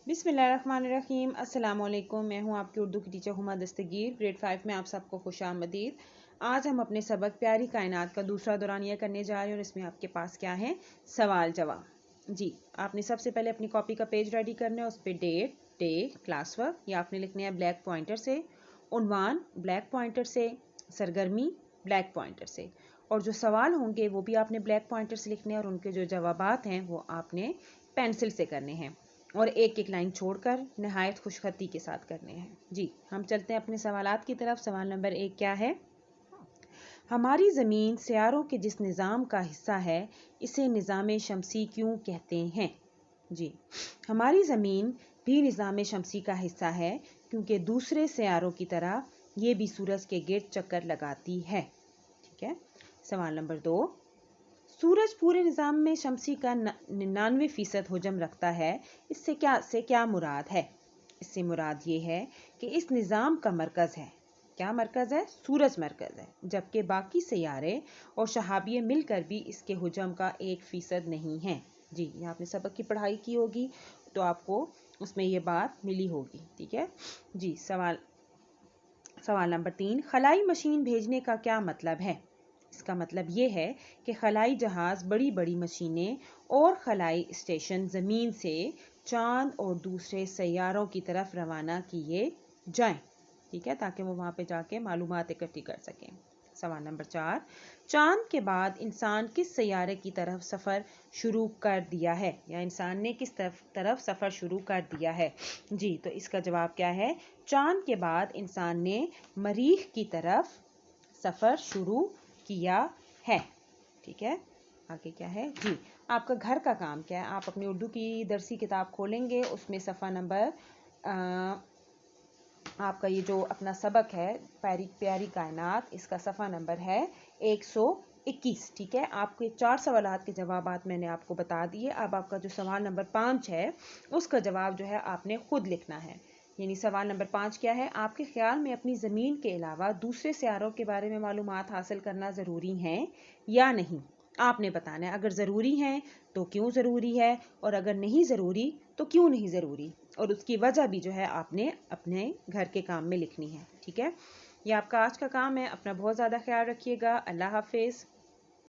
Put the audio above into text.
बिस्मिल्लाहिर्रहमानिर्रहीम। अस्सलाम वालेकुम। मैं हूं आपकी उर्दू की टीचर हुमा दस्तगीर। ग्रेड 5 में आप सबको खुशामदीद। आज हम अपने सबक प्यारी कायनात का दूसरा दौरानिया करने जा रहे हैं और इसमें आपके पास क्या है, सवाल जवाब। जी, आपने सबसे पहले अपनी कॉपी का पेज रेडी करना है। उस पर डेट, डे, क्लास वर्क ये आपने लिखने हैं ब्लैक पॉइंटर से, उन्वान ब्लैक पॉइंटर से, सरगर्मी ब्लैक पॉइंटर से, और जो सवाल होंगे वो भी आपने ब्लैक पॉइंटर से लिखने हैं और उनके जो जवाबात हैं वो आपने पेंसिल से करने हैं और एक एक लाइन छोड़कर नहायत खुशखती के साथ करने हैं। जी, हम चलते हैं अपने सवालात की तरफ। सवाल नंबर 1 क्या है, हमारी ज़मीन सियारों के जिस निज़ाम का हिस्सा है इसे निज़ाम शमसी क्यों कहते हैं। जी, हमारी ज़मीन भी निज़ाम शमसी का हिस्सा है क्योंकि दूसरे सियारों की तरह ये भी सूरज के गिर्द चक्कर लगाती है। ठीक है। सवाल नंबर 2, सूरज पूरे निज़ाम में शमसी का 99% हुजम रखता है। इससे क्या मुराद है। इससे मुराद ये है कि इस निज़ाम का मरकज़ है, क्या मरकज़ है, सूरज मरकज़ है, जबकि बाकी सैयारे और शहाबिये मिलकर भी इसके हुजम का 1% नहीं है। जी, ये आपने सबक की पढ़ाई की होगी तो आपको उसमें ये बात मिली होगी। ठीक है जी। सवाल नंबर 3, खलाई मशीन भेजने का क्या मतलब है। इसका मतलब ये है कि खलाई जहाज़ बड़ी बड़ी मशीनें और खलाई स्टेशन ज़मीन से चांद और दूसरे सैयारों की तरफ रवाना किए जाएं। ठीक है, ताकि वो वहाँ पे जाके मालूमात इकट्ठी कर सकें। सवाल नंबर 4, चांद के बाद इंसान किस सैयारे की तरफ सफ़र शुरू कर दिया है, या इंसान ने किस तरफ सफ़र शुरू कर दिया है। जी, तो इसका जवाब क्या है, चांद के बाद इंसान ने मरीख की तरफ सफ़र शुरू किया है। ठीक है, आगे क्या है जी, आपका घर का काम क्या है। आप अपनी उर्दू की दरसी किताब खोलेंगे, उसमें सफ़ा नंबर आपका ये जो अपना सबक है प्यारी प्यारी कायनात, इसका सफ़ा नंबर है 121। ठीक है, आपके 4 सवालात के जवाबात मैंने आपको बता दिए। अब आपका जो सवाल नंबर 5 है उसका जवाब जो है आपने खुद लिखना है। यानी सवाल नंबर 5 क्या है, आपके ख्याल में अपनी ज़मीन के अलावा दूसरे सियारों के बारे में मालूमात हासिल करना ज़रूरी है या नहीं। आपने बताना है, अगर ज़रूरी है तो क्यों ज़रूरी है, और अगर नहीं ज़रूरी तो क्यों नहीं ज़रूरी, और उसकी वजह भी जो है आपने अपने घर के काम में लिखनी है। ठीक है, ये आपका आज का काम है। अपना बहुत ज़्यादा ख्याल रखिएगा। अल्लाह हाफिज़।